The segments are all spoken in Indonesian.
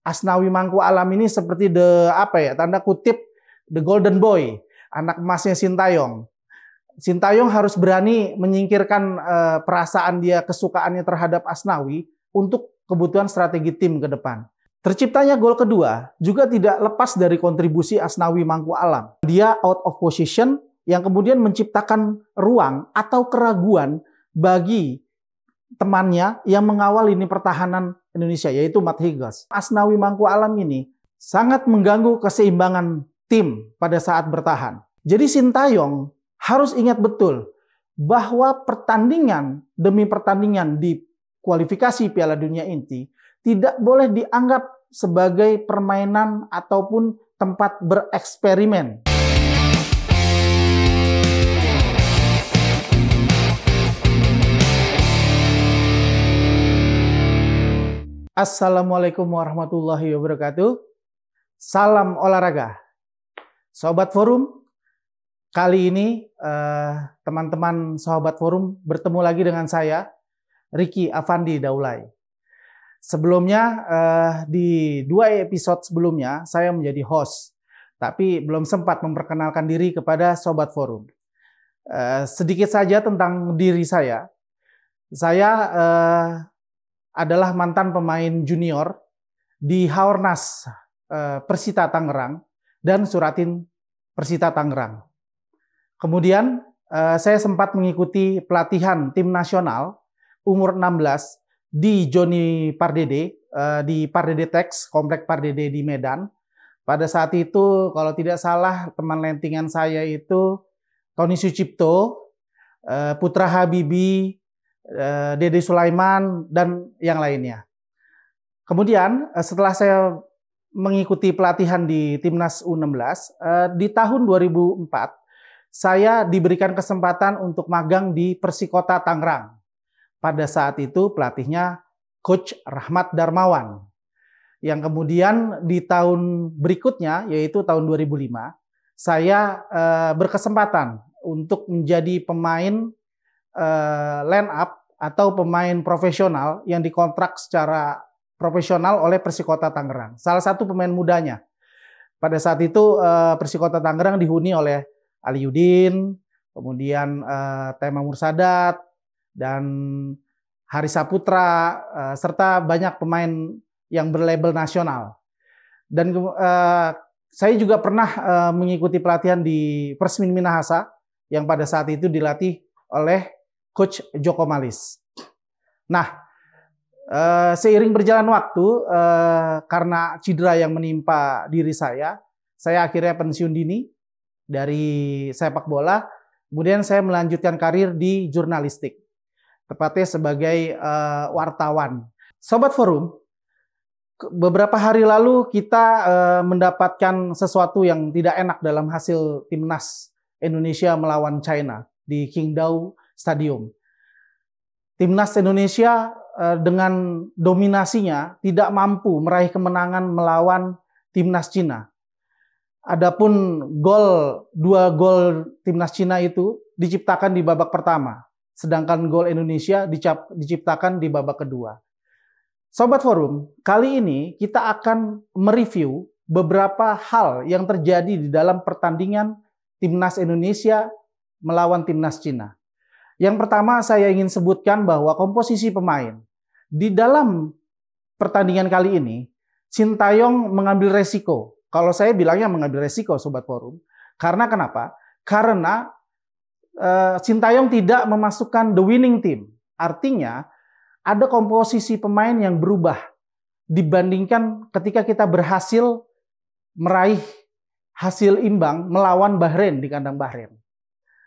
Asnawi Mangku Alam ini seperti tanda kutip the golden boy, anak emasnya Sintayong. Sintayong harus berani menyingkirkan perasaan dia, kesukaannya terhadap Asnawi untuk kebutuhan strategi tim ke depan. Terciptanya gol kedua juga tidak lepas dari kontribusi Asnawi Mangku Alam. Dia out of position yang kemudian menciptakan ruang atau keraguan bagi temannya yang mengawal lini pertahanan Indonesia, yaitu Matt Higgins. Asnawi Mangku Alam ini sangat mengganggu keseimbangan tim pada saat bertahan. Jadi Sintayong harus ingat betul bahwa pertandingan demi pertandingan di kualifikasi Piala Dunia inti tidak boleh dianggap sebagai permainan ataupun tempat bereksperimen. Assalamualaikum warahmatullahi wabarakatuh. Salam olahraga. Sobat Forum, kali ini teman-teman Sobat Forum bertemu lagi dengan saya, Ricky Afandi Daulay. Sebelumnya, di 2 episode sebelumnya, saya menjadi host, tapi belum sempat memperkenalkan diri kepada Sobat Forum. Sedikit saja tentang diri saya. Saya adalah mantan pemain junior di Haornas Persita Tangerang dan Suratin Persita Tangerang. Kemudian saya sempat mengikuti pelatihan tim nasional umur 16 di Joni Pardede, di Pardede Tex, Komplek Pardede di Medan. Pada saat itu kalau tidak salah teman lentingan saya itu Tony Sucipto, Putra Habibi, Dede Sulaiman, dan yang lainnya. Kemudian setelah saya mengikuti pelatihan di Timnas U16, di tahun 2004, saya diberikan kesempatan untuk magang di Persikota Tangerang. Pada saat itu pelatihnya Coach Rahmat Darmawan. Yang kemudian di tahun berikutnya, yaitu tahun 2005, saya berkesempatan untuk menjadi pemain line up atau pemain profesional yang dikontrak secara profesional oleh Persikota Tangerang. Salah satu pemain mudanya. Pada saat itu Persikota Tangerang dihuni oleh Ali Yudin, kemudian Tema Mursadat, dan Hari Saputra, serta banyak pemain yang berlabel nasional. Dan saya juga pernah mengikuti pelatihan di Persmin Minahasa yang pada saat itu dilatih oleh Coach Joko Malis. Nah, seiring berjalan waktu, karena cedera yang menimpa diri saya akhirnya pensiun dini dari sepak bola. Kemudian saya melanjutkan karir di jurnalistik, tepatnya sebagai wartawan. Sobat Forum, beberapa hari lalu kita mendapatkan sesuatu yang tidak enak dalam hasil Timnas Indonesia melawan China di Qingdao Stadium. Timnas Indonesia dengan dominasinya tidak mampu meraih kemenangan melawan Timnas Cina. Adapun 2 gol Timnas Cina itu diciptakan di babak pertama, sedangkan gol Indonesia diciptakan di babak kedua. Sobat Forum, kali ini kita akan mereview beberapa hal yang terjadi di dalam pertandingan Timnas Indonesia melawan Timnas Cina. Yang pertama saya ingin sebutkan bahwa komposisi pemain. Di dalam pertandingan kali ini, Sintayong mengambil resiko. Kalau saya bilangnya mengambil resiko, Sobat Forum. Karena kenapa? Karena Sintayong tidak memasukkan the winning team. Artinya, ada komposisi pemain yang berubah dibandingkan ketika kita berhasil meraih hasil imbang melawan Bahrain di kandang Bahrain.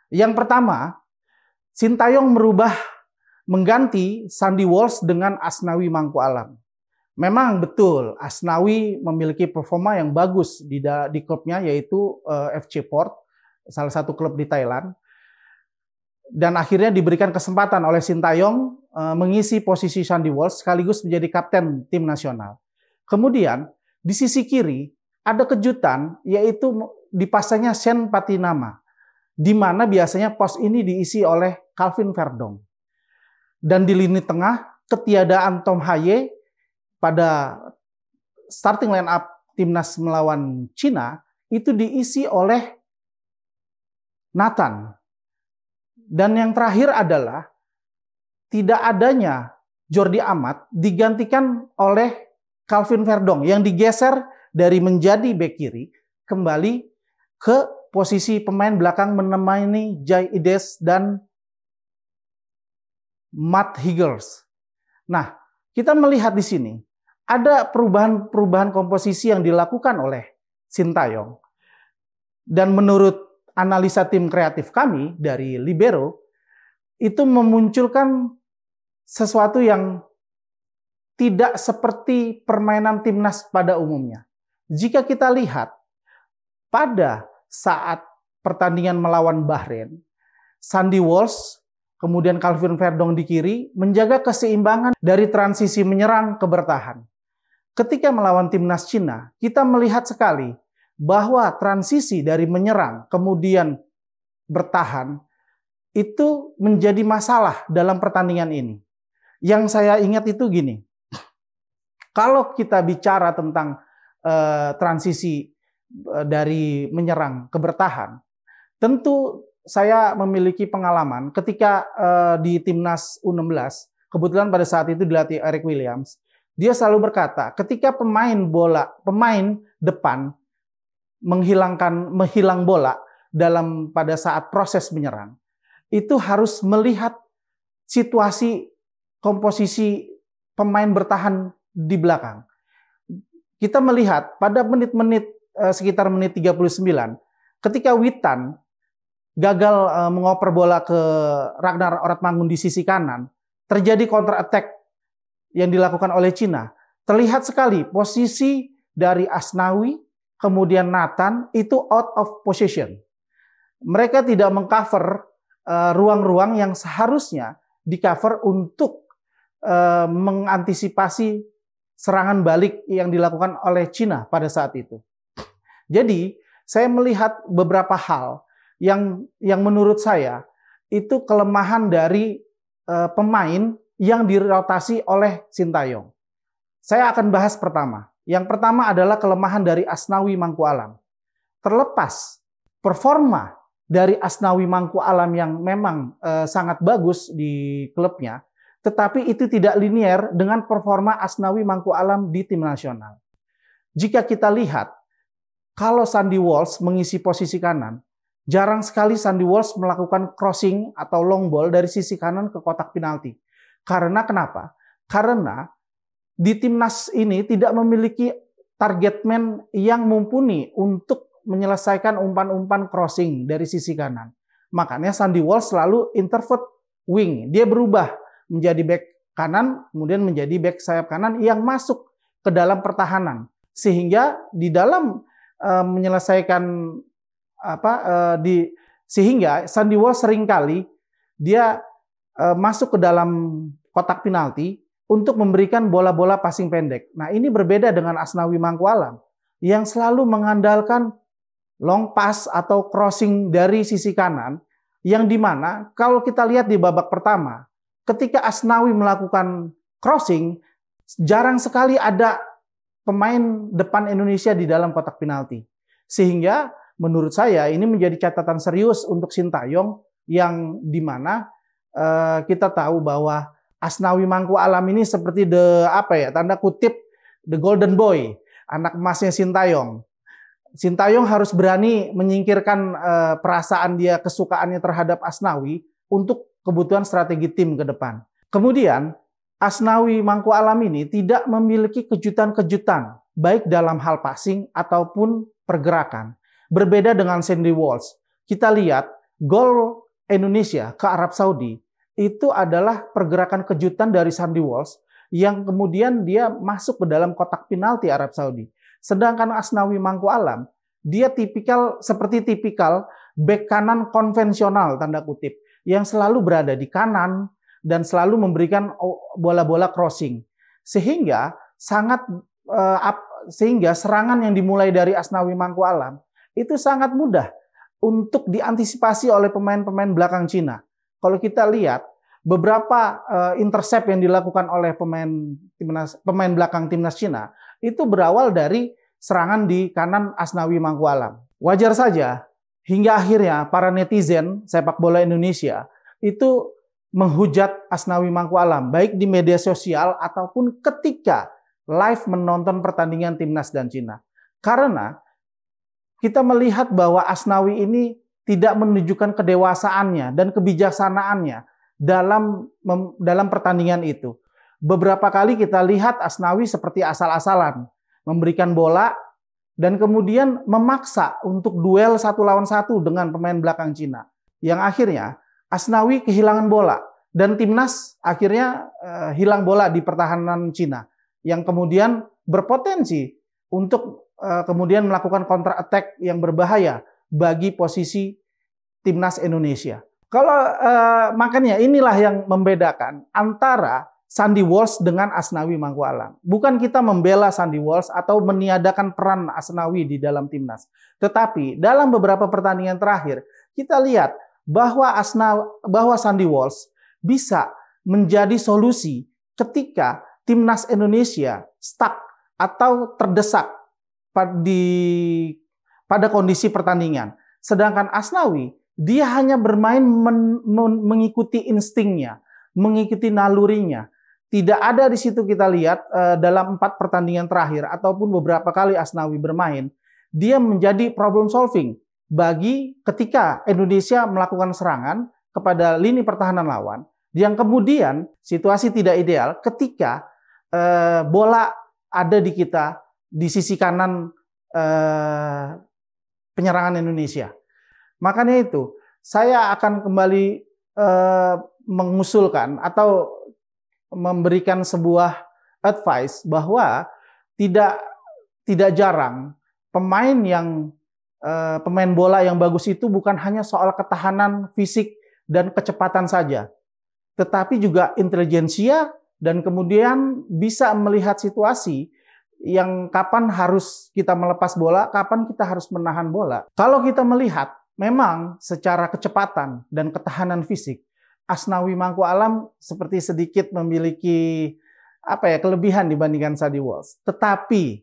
Yang pertama, Sintayong mengganti Sandy Walsh dengan Asnawi Mangku Alam. Memang betul, Asnawi memiliki performa yang bagus di klubnya, yaitu FC Port, salah satu klub di Thailand. Dan akhirnya diberikan kesempatan oleh Sintayong mengisi posisi Sandy Walsh sekaligus menjadi kapten tim nasional. Kemudian di sisi kiri ada kejutan, yaitu dipasangnya Sen Patinama, di mana biasanya pos ini diisi oleh Calvin Verdong. Dan di lini tengah, ketiadaan Tom Haye pada starting line up timnas melawan Cina itu diisi oleh Nathan. Dan yang terakhir adalah tidak adanya Jordi Amat digantikan oleh Calvin Verdong yang digeser dari menjadi bek kiri kembali ke posisi pemain belakang menemani Jai Ides dan Matt Higgles. Nah, kita melihat di sini ada perubahan komposisi yang dilakukan oleh Sintayong. Dan menurut analisa tim kreatif kami dari Libero, itu memunculkan sesuatu yang tidak seperti permainan timnas pada umumnya. Jika kita lihat pada saat pertandingan melawan Bahrain, Sandy Walsh, kemudian Calvin Verdong di kiri, menjaga keseimbangan dari transisi menyerang ke bertahan. Ketika melawan timnas Cina, kita melihat sekali bahwa transisi dari menyerang kemudian bertahan itu menjadi masalah dalam pertandingan ini. Yang saya ingat itu gini, kalau kita bicara tentang transisi dari menyerang ke bertahan, tentu saya memiliki pengalaman ketika di timnas U16, kebetulan pada saat itu dilatih Eric Williams, dia selalu berkata, ketika pemain depan menghilang bola pada saat proses menyerang, itu harus melihat situasi komposisi pemain bertahan di belakang. Kita melihat pada sekitar menit 39, ketika Witan gagal mengoper bola ke Ragnar Oratmangun di sisi kanan, terjadi counter attack yang dilakukan oleh Cina. Terlihat sekali posisi dari Asnawi kemudian Nathan itu out of position. Mereka tidak mengcover ruang-ruang yang seharusnya di-cover untuk mengantisipasi serangan balik yang dilakukan oleh Cina pada saat itu. Jadi, saya melihat beberapa hal yang menurut saya itu kelemahan dari pemain yang dirotasi oleh Sintayong. Saya akan bahas pertama. Yang pertama adalah kelemahan dari Asnawi Mangku Alam. Terlepas performa dari Asnawi Mangku Alam yang memang sangat bagus di klubnya, tetapi itu tidak linier dengan performa Asnawi Mangku Alam di tim nasional. Jika kita lihat, kalau Sandy Walsh mengisi posisi kanan, jarang sekali Sandy Walsh melakukan crossing atau long ball dari sisi kanan ke kotak penalti. Karena kenapa? Karena di timnas ini tidak memiliki target man yang mumpuni untuk menyelesaikan umpan-umpan crossing dari sisi kanan. Makanya Sandy Walsh selalu introvert wing. Dia berubah menjadi back kanan, kemudian menjadi back sayap kanan yang masuk ke dalam pertahanan. Sehingga di dalam menyelesaikan sehingga Sandy Walsh seringkali dia masuk ke dalam kotak penalti untuk memberikan bola-bola passing pendek. Nah, ini berbeda dengan Asnawi Mangku Alam yang selalu mengandalkan long pass atau crossing dari sisi kanan, yang dimana kalau kita lihat di babak pertama, ketika Asnawi melakukan crossing, jarang sekali ada pemain depan Indonesia di dalam kotak penalti. Sehingga menurut saya ini menjadi catatan serius untuk Sintayong, yang dimana kita tahu bahwa Asnawi Mangku Alam ini seperti tanda kutip the golden boy, anak emasnya Sintayong. Sintayong harus berani menyingkirkan perasaan dia, kesukaannya terhadap Asnawi untuk kebutuhan strategi tim ke depan. Kemudian Asnawi Mangku Alam ini tidak memiliki kejutan-kejutan baik dalam hal passing ataupun pergerakan. Berbeda dengan Sandy Walsh. Kita lihat gol Indonesia ke Arab Saudi itu adalah pergerakan kejutan dari Sandy Walsh yang kemudian dia masuk ke dalam kotak penalti Arab Saudi. Sedangkan Asnawi Mangku Alam, dia seperti tipikal bek kanan konvensional tanda kutip yang selalu berada di kanan dan selalu memberikan bola-bola crossing. Sehingga serangan yang dimulai dari Asnawi Mangku Alam itu sangat mudah untuk diantisipasi oleh pemain-pemain belakang Cina. Kalau kita lihat beberapa intercept yang dilakukan oleh pemain belakang timnas Cina itu berawal dari serangan di kanan Asnawi Mangku Alam. Wajar saja hingga akhirnya para netizen sepak bola Indonesia itu menghujat Asnawi Mangku Alam, baik di media sosial ataupun ketika live menonton pertandingan Timnas dan Cina. Karena kita melihat bahwa Asnawi ini tidak menunjukkan kedewasaannya dan kebijaksanaannya dalam pertandingan itu. Beberapa kali kita lihat Asnawi seperti asal-asalan, memberikan bola dan kemudian memaksa untuk duel 1 lawan 1 dengan pemain belakang Cina. Yang akhirnya Asnawi kehilangan bola dan Timnas akhirnya hilang bola di pertahanan Cina yang kemudian berpotensi untuk kemudian melakukan counter attack yang berbahaya bagi posisi Timnas Indonesia. Kalau makanya inilah yang membedakan antara Sandy Walsh dengan Asnawi Mangku Alam. Bukan kita membela Sandy Walsh atau meniadakan peran Asnawi di dalam Timnas. Tetapi dalam beberapa pertandingan terakhir kita lihat bahwa Sandy Walsh bisa menjadi solusi ketika Timnas Indonesia stuck atau terdesak pada kondisi pertandingan. Sedangkan Asnawi, dia hanya bermain mengikuti instingnya, mengikuti nalurinya. Tidak ada di situ kita lihat dalam 4 pertandingan terakhir ataupun beberapa kali Asnawi bermain, dia menjadi problem solving bagi ketika Indonesia melakukan serangan kepada lini pertahanan lawan, yang kemudian situasi tidak ideal ketika bola ada di kita di sisi kanan penyerangan Indonesia. Makanya itu saya akan kembali mengusulkan atau memberikan sebuah advice bahwa tidak jarang pemain bola yang bagus itu bukan hanya soal ketahanan fisik dan kecepatan saja, tetapi juga intelijensia dan kemudian bisa melihat situasi yang kapan harus kita melepas bola, kapan kita harus menahan bola. Kalau kita melihat memang secara kecepatan dan ketahanan fisik, Asnawi Mangku Alam seperti sedikit memiliki kelebihan dibandingkan Sandy Walsh. Tetapi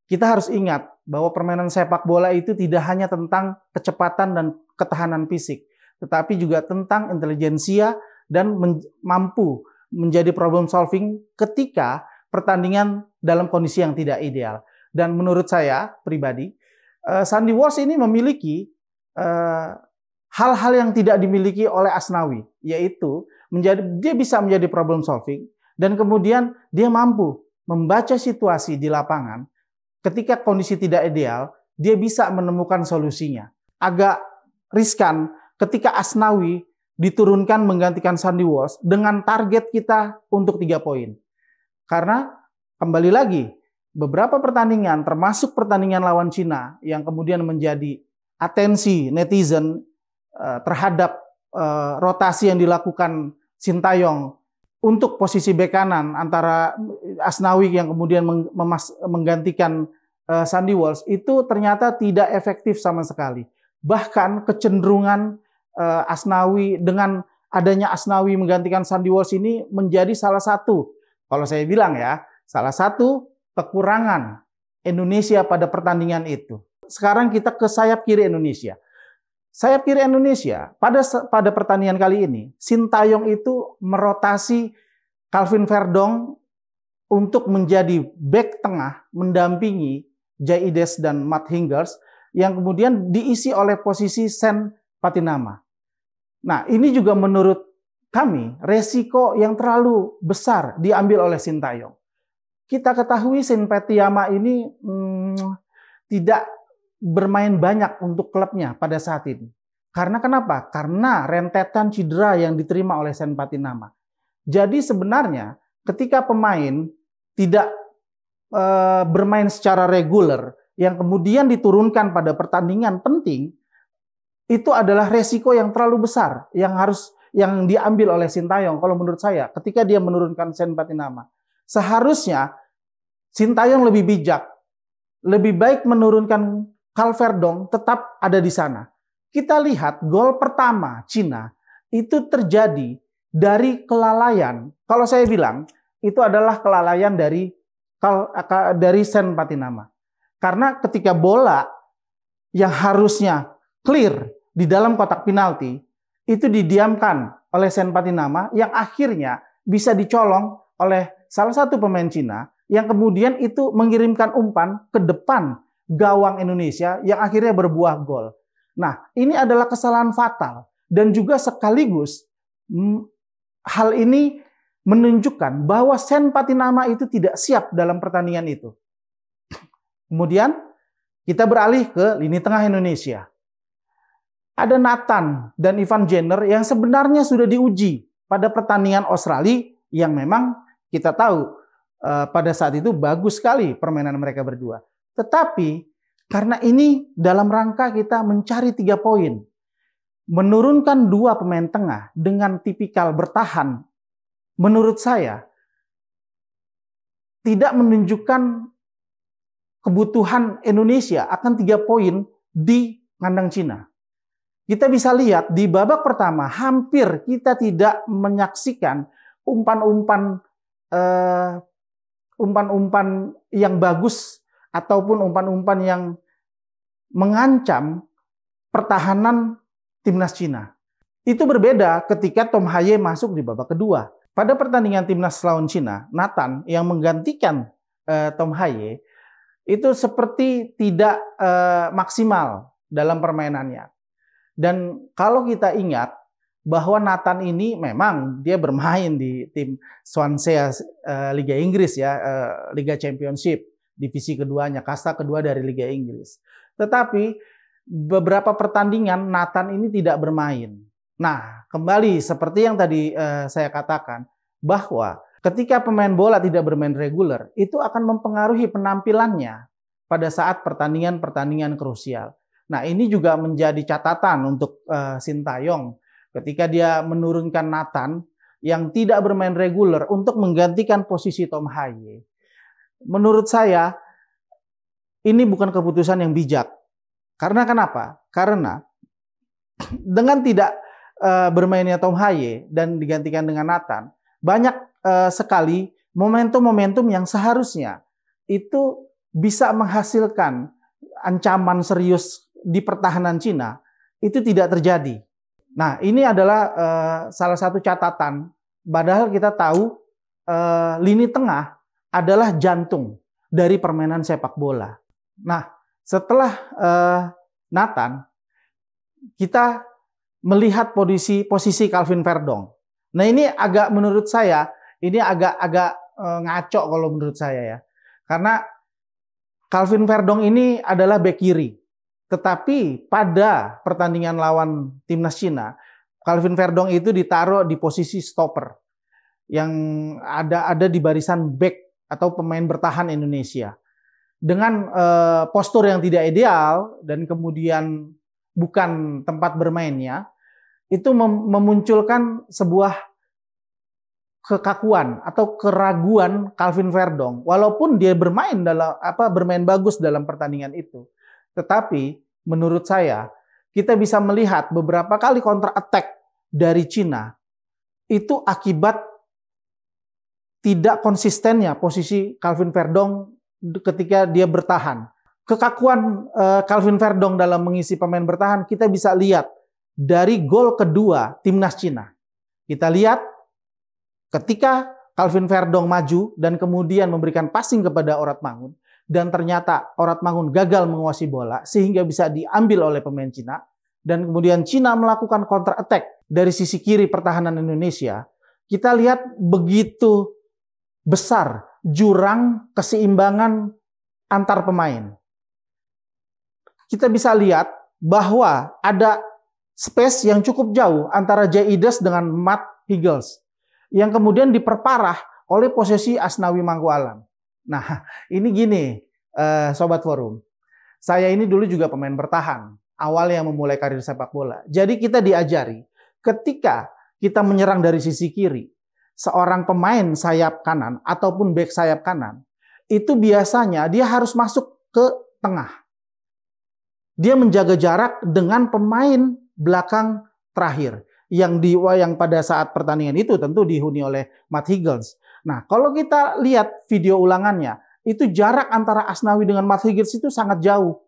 kita harus ingat bahwa permainan sepak bola itu tidak hanya tentang kecepatan dan ketahanan fisik, tetapi juga tentang intelijensia dan mampu menjadi problem solving ketika pertandingan dalam kondisi yang tidak ideal. Dan menurut saya pribadi, Sandy Walsh ini memiliki hal-hal yang tidak dimiliki oleh Asnawi, yaitu dia bisa menjadi problem solving dan kemudian dia mampu membaca situasi di lapangan ketika kondisi tidak ideal, dia bisa menemukan solusinya. Agak riskan ketika Asnawi diturunkan menggantikan Sandy Walsh dengan target kita untuk 3 poin. Karena kembali lagi, beberapa pertandingan termasuk pertandingan lawan Cina yang kemudian menjadi atensi netizen terhadap rotasi yang dilakukan Sintayong untuk posisi bek kanan antara Asnawi yang kemudian menggantikan Sandy Walsh itu ternyata tidak efektif sama sekali. Bahkan kecenderungan Asnawi dengan adanya Asnawi menggantikan Sandy Walsh ini menjadi salah satu, kalau saya bilang ya, salah satu kekurangan Indonesia pada pertandingan itu. Sekarang kita ke sayap kiri Indonesia. Sayap kiri Indonesia pada pertandingan kali ini, Sintayong itu merotasi Calvin Verdong untuk menjadi bek tengah mendampingi Jaides dan Matt Hingers yang kemudian diisi oleh posisi Sen Patinama. Nah, ini juga menurut kami resiko yang terlalu besar diambil oleh Sintayong. Kita ketahui Sen Patinama ini tidak bermain banyak untuk klubnya pada saat ini. Karena kenapa? Karena rentetan cedera yang diterima oleh Sen Patinama. Jadi sebenarnya ketika pemain tidak bermain secara reguler yang kemudian diturunkan pada pertandingan penting, itu adalah resiko yang terlalu besar yang diambil oleh Sintayong. Kalau menurut saya, ketika dia menurunkan Sen Patinama, seharusnya Sintayong lebih bijak, lebih baik menurunkan Calverdong tetap ada di sana. Kita lihat gol pertama Cina itu terjadi dari kelalaian. Kalau saya bilang itu adalah kelalaian dari dari Sen Patinama. Karena ketika bola yang harusnya clear di dalam kotak penalti itu didiamkan oleh Sen Patinama yang akhirnya bisa dicolong oleh salah satu pemain Cina yang kemudian itu mengirimkan umpan ke depan gawang Indonesia yang akhirnya berbuah gol. Nah, ini adalah kesalahan fatal dan juga sekaligus hal ini menunjukkan bahwa Sen Patinama itu tidak siap dalam pertandingan itu. Kemudian kita beralih ke lini tengah Indonesia. Ada Nathan dan Ivan Jenner yang sebenarnya sudah diuji pada pertandingan Australia yang memang kita tahu pada saat itu bagus sekali permainan mereka berdua. Tetapi karena ini dalam rangka kita mencari 3 poin, menurunkan 2 pemain tengah dengan tipikal bertahan, menurut saya tidak menunjukkan kebutuhan Indonesia akan 3 poin di kandang Cina. Kita bisa lihat di babak pertama hampir kita tidak menyaksikan umpan-umpan yang bagus ataupun umpan-umpan yang mengancam pertahanan timnas Cina. Itu berbeda ketika Tom Hye masuk di babak kedua. Pada pertandingan timnas lawan Cina, Nathan yang menggantikan Tom Hye itu seperti tidak maksimal dalam permainannya. Dan kalau kita ingat bahwa Nathan ini memang dia bermain di tim Swansea Liga Inggris ya, Liga Championship, divisi keduanya, kasta kedua dari Liga Inggris. Tetapi beberapa pertandingan Nathan ini tidak bermain. Nah, kembali seperti yang tadi saya katakan bahwa ketika pemain bola tidak bermain reguler, itu akan mempengaruhi penampilannya pada saat pertandingan-pertandingan krusial. Nah, ini juga menjadi catatan untuk Sintayong ketika dia menurunkan Nathan yang tidak bermain reguler untuk menggantikan posisi Tom Hye. Menurut saya, ini bukan keputusan yang bijak. Karena kenapa? Karena dengan tidak bermainnya Tom Hye dan digantikan dengan Nathan, banyak sekali momentum-momentum yang seharusnya itu bisa menghasilkan ancaman serius di pertahanan Cina, itu tidak terjadi. Nah, ini adalah salah satu catatan, padahal kita tahu lini tengah adalah jantung dari permainan sepak bola. Nah, setelah Nathan, kita melihat posisi Calvin Verdong. Nah, ini agak menurut saya, ini agak ngaco kalau menurut saya ya. Karena Calvin Verdong ini adalah bek kiri. Tetapi pada pertandingan lawan timnas Cina, Calvin Verdong itu ditaruh di posisi stopper yang ada di barisan bek atau pemain bertahan Indonesia. Dengan postur yang tidak ideal dan kemudian bukan tempat bermainnya, itu memunculkan sebuah kekakuan atau keraguan Calvin Verdong. Walaupun dia bermain bagus dalam pertandingan itu. Tetapi menurut saya kita bisa melihat beberapa kali counter attack dari Cina itu akibat tidak konsistennya posisi Calvin Verdong ketika dia bertahan. Kekakuan Calvin Verdong dalam mengisi pemain bertahan kita bisa lihat dari gol kedua timnas Cina. Kita lihat ketika Calvin Verdong maju dan kemudian memberikan passing kepada Orat Mangun, dan ternyata Orat Mangun gagal menguasai bola sehingga bisa diambil oleh pemain Cina, dan kemudian Cina melakukan counter attack dari sisi kiri pertahanan Indonesia. Kita lihat begitu besar jurang keseimbangan antar pemain. Kita bisa lihat bahwa ada space yang cukup jauh antara Jaides dengan Matt Higgles yang kemudian diperparah oleh posisi Asnawi Mangkualam. Nah, ini gini, Sobat Forum. Saya ini dulu juga pemain bertahan, awal yang memulai karir sepak bola. Jadi kita diajari, ketika kita menyerang dari sisi kiri, seorang pemain sayap kanan ataupun bek sayap kanan, itu biasanya dia harus masuk ke tengah. Dia menjaga jarak dengan pemain belakang terakhir yang pada saat pertandingan itu tentu dihuni oleh Matt Higgles. Nah, kalau kita lihat video ulangannya, itu jarak antara Asnawi dengan Matt Higgins itu sangat jauh.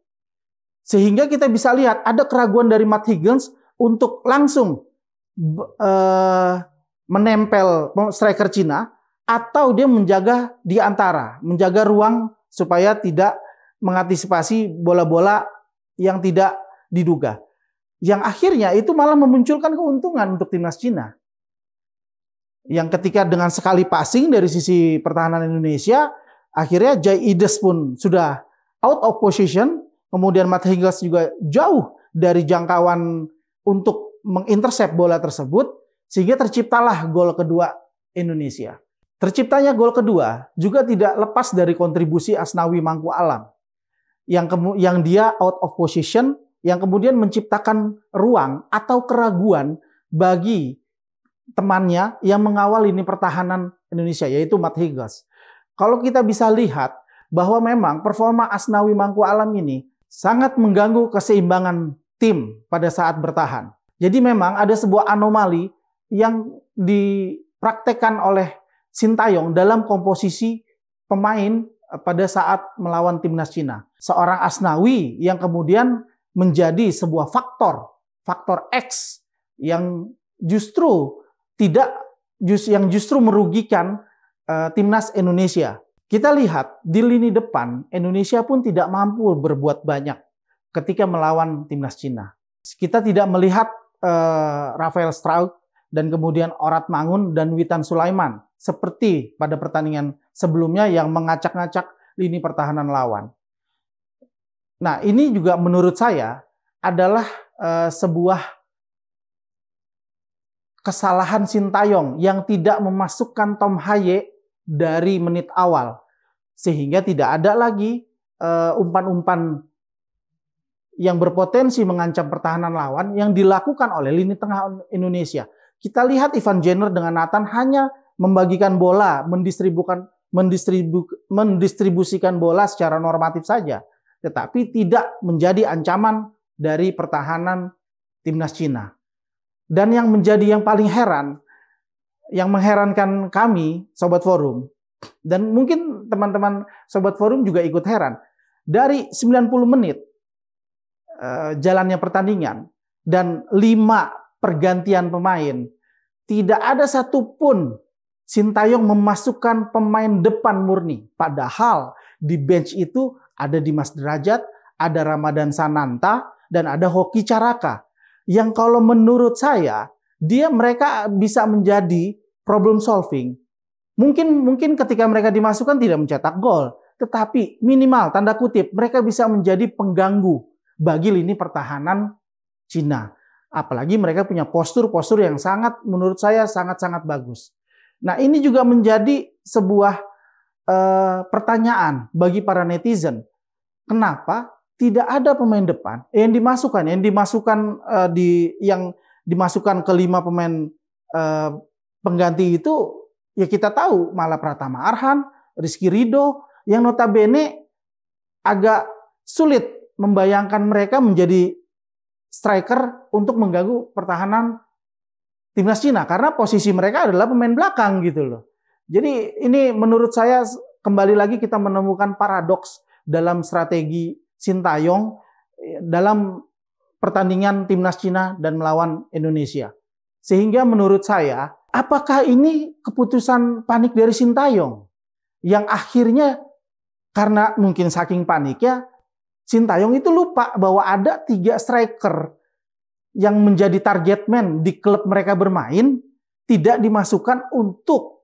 Sehingga kita bisa lihat ada keraguan dari Matt Higgins untuk langsung menempel striker Cina, atau dia menjaga di antara, menjaga ruang supaya tidak mengantisipasi bola-bola yang tidak diduga. Yang akhirnya itu malah memunculkan keuntungan untuk timnas Cina. Yang ketika dengan sekali passing dari sisi pertahanan Indonesia, akhirnya Jai Ides pun sudah out of position, kemudian Matt Higgins juga jauh dari jangkauan untuk mengintercept bola tersebut, sehingga terciptalah gol kedua Indonesia. Terciptanya gol kedua juga tidak lepas dari kontribusi Asnawi Mangku Alam yang dia out of position, yang kemudian menciptakan ruang atau keraguan bagi temannya yang mengawal lini pertahanan Indonesia, yaitu Matt Higgins. Kalau kita bisa lihat bahwa memang performa Asnawi Mangku Alam ini sangat mengganggu keseimbangan tim pada saat bertahan. Jadi memang ada sebuah anomali yang dipraktekkan oleh Sintayong dalam komposisi pemain pada saat melawan timnas Cina. Seorang Asnawi yang kemudian menjadi sebuah faktor X yang justru merugikan timnas Indonesia. Kita lihat di lini depan Indonesia pun tidak mampu berbuat banyak ketika melawan timnas Cina. Kita tidak melihat Rafael Strauch dan kemudian Orat Mangun dan Witan Sulaiman seperti pada pertandingan sebelumnya yang mengacak-ngacak lini pertahanan lawan. Nah, ini juga menurut saya adalah sebuah kesalahan Sintayong yang tidak memasukkan Tom Haye dari menit awal, sehingga tidak ada lagi umpan-umpan yang berpotensi mengancam pertahanan lawan yang dilakukan oleh lini tengah Indonesia. Kita lihat Ivan Jenner dengan Nathan hanya membagikan bola, mendistribusikan bola secara normatif saja, tetapi tidak menjadi ancaman dari pertahanan timnas Cina. Dan yang menjadi yang paling heran, yang mengherankan kami, Sobat Forum, dan mungkin teman-teman Sobat Forum juga ikut heran, dari 90 menit jalannya pertandingan dan 5 pergantian pemain, tidak ada satupun Sintayong memasukkan pemain depan murni. Padahal di bench itu ada Dimas Derajat, ada Ramadan Sananta, dan ada Hoki Caraka. Yang kalau menurut saya, mereka bisa menjadi problem solving. Mungkin ketika mereka dimasukkan tidak mencetak gol, tetapi minimal tanda kutip mereka bisa menjadi pengganggu bagi lini pertahanan Cina. Apalagi mereka punya postur-postur yang menurut saya sangat-sangat bagus. Nah, ini juga menjadi sebuah pertanyaan bagi para netizen. Kenapa tidak ada pemain depan yang dimasukkan ke 5 pemain pengganti itu, ya kita tahu malah Pratama Arhan, Rizky Ridho, yang notabene agak sulit membayangkan mereka menjadi striker untuk mengganggu pertahanan timnas Cina, karena posisi mereka adalah pemain belakang gitu loh. Jadi ini menurut saya kembali lagi kita menemukan paradoks dalam strategi Sintayong dalam pertandingan timnas Cina dan melawan Indonesia. Sehingga menurut saya, apakah ini keputusan panik dari Sintayong yang akhirnya karena mungkin saking paniknya Sintayong itu lupa bahwa ada 3 striker yang menjadi target man di klub mereka bermain tidak dimasukkan untuk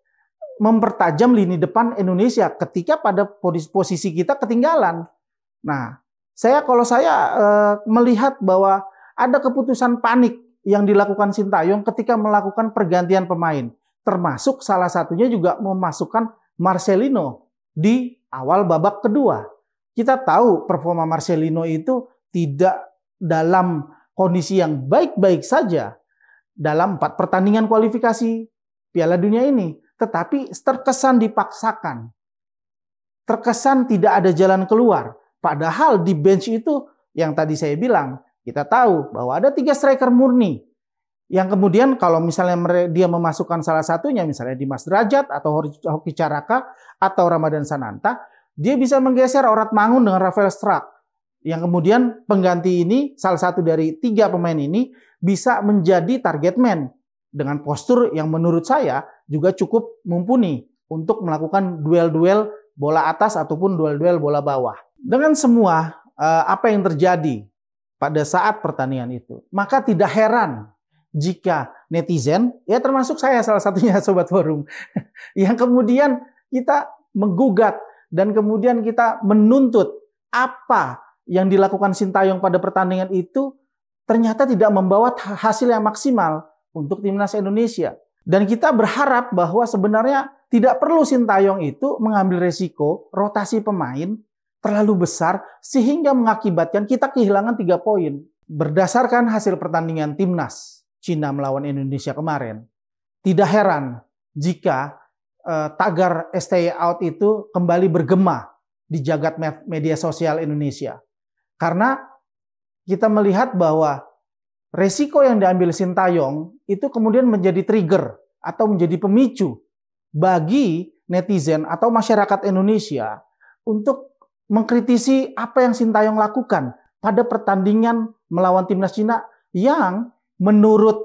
mempertajam lini depan Indonesia ketika pada posisi kita ketinggalan. Nah, kalau saya melihat bahwa ada keputusan panik yang dilakukan Sintayong ketika melakukan pergantian pemain, termasuk salah satunya juga memasukkan Marcelino di awal babak kedua. Kita tahu performa Marcelino itu tidak dalam kondisi yang baik-baik saja dalam 4 pertandingan kualifikasi Piala Dunia ini. Tetapi terkesan dipaksakan. Terkesan tidak ada jalan keluar. Padahal di bench itu yang tadi saya bilang, kita tahu bahwa ada 3 striker murni. Yang kemudian kalau misalnya dia memasukkan salah satunya, misalnya Dimas Derajat atau Hoki Caraka atau Ramadan Sananta, dia bisa menggeser Orat Mangun dengan Rafael Struijk. Yang kemudian pengganti ini, salah satu dari 3 pemain ini, bisa menjadi target man dengan postur yang menurut saya juga cukup mumpuni untuk melakukan duel-duel bola atas ataupun duel-duel bola bawah. Dengan semua apa yang terjadi pada saat pertandingan itu, maka tidak heran jika netizen, ya termasuk saya salah satunya Sobat Forum, yang kemudian kita menggugat dan kemudian kita menuntut apa yang dilakukan Sintayong pada pertandingan itu ternyata tidak membawa hasil yang maksimal untuk timnas Indonesia. Dan kita berharap bahwa sebenarnya tidak perlu Sintayong itu mengambil resiko rotasi pemain terlalu besar sehingga mengakibatkan kita kehilangan 3 poin. Berdasarkan hasil pertandingan timnas Cina melawan Indonesia kemarin, tidak heran jika tagar stay out itu kembali bergema di jagat media sosial Indonesia. Karena kita melihat bahwa resiko yang diambil Sintayong itu kemudian menjadi trigger atau menjadi pemicu bagi netizen atau masyarakat Indonesia untuk mengkritisi apa yang Sintayong lakukan pada pertandingan melawan timnas Cina yang menurut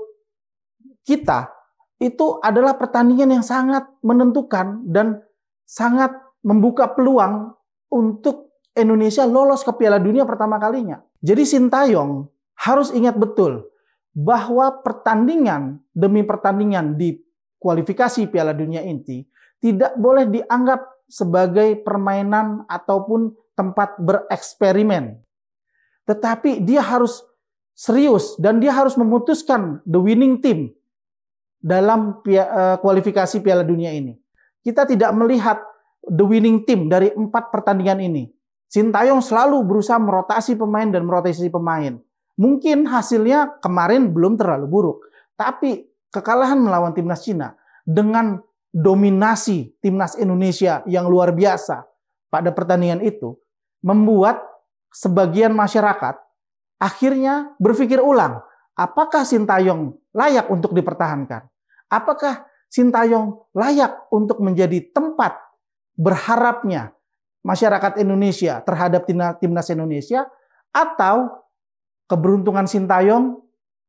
kita itu adalah pertandingan yang sangat menentukan dan sangat membuka peluang untuk Indonesia lolos ke Piala Dunia pertama kalinya. Jadi Sintayong harus ingat betul bahwa pertandingan demi pertandingan di kualifikasi Piala Dunia ini tidak boleh dianggap sebagai permainan ataupun tempat bereksperimen. Tetapi dia harus serius dan dia harus memutuskan the winning team dalam kualifikasi Piala Dunia ini. Kita tidak melihat the winning team dari 4 pertandingan ini. Sintayong selalu berusaha merotasi pemain dan merotasi pemain. Mungkin hasilnya kemarin belum terlalu buruk. Tapi kekalahan melawan timnas Cina dengan dominasi timnas Indonesia yang luar biasa pada pertandingan itu membuat sebagian masyarakat akhirnya berpikir ulang. Apakah Sintayong layak untuk dipertahankan? Apakah Sintayong layak untuk menjadi tempat berharapnya masyarakat Indonesia terhadap timnas Indonesia, atau keberuntungan Sintayong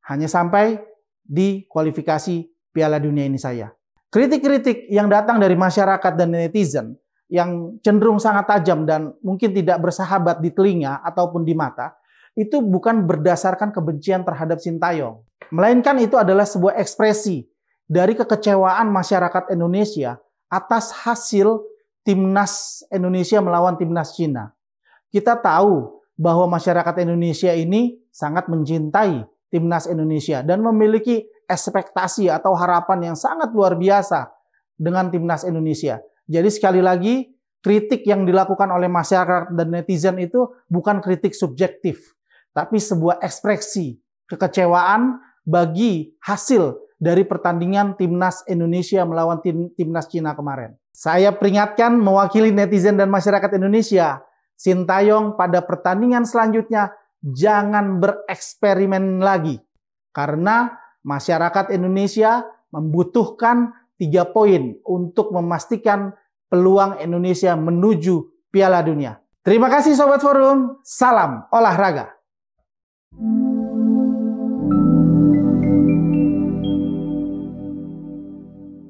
hanya sampai di kualifikasi Piala Dunia ini saja? Kritik-kritik yang datang dari masyarakat dan netizen yang cenderung sangat tajam dan mungkin tidak bersahabat di telinga ataupun di mata, itu bukan berdasarkan kebencian terhadap Sintayong, melainkan itu adalah sebuah ekspresi dari kekecewaan masyarakat Indonesia atas hasil timnas Indonesia melawan timnas Cina. Kita tahu bahwa masyarakat Indonesia ini sangat mencintai timnas Indonesia dan memiliki ekspektasi atau harapan yang sangat luar biasa dengan timnas Indonesia. Jadi sekali lagi, kritik yang dilakukan oleh masyarakat dan netizen itu bukan kritik subjektif, tapi sebuah ekspresi kekecewaan bagi hasil dari pertandingan timnas Indonesia melawan timnas Cina kemarin. Saya peringatkan mewakili netizen dan masyarakat Indonesia, Sintayong pada pertandingan selanjutnya jangan bereksperimen lagi. Karena masyarakat Indonesia membutuhkan 3 poin untuk memastikan peluang Indonesia menuju Piala Dunia. Terima kasih Sobat Forum, salam olahraga.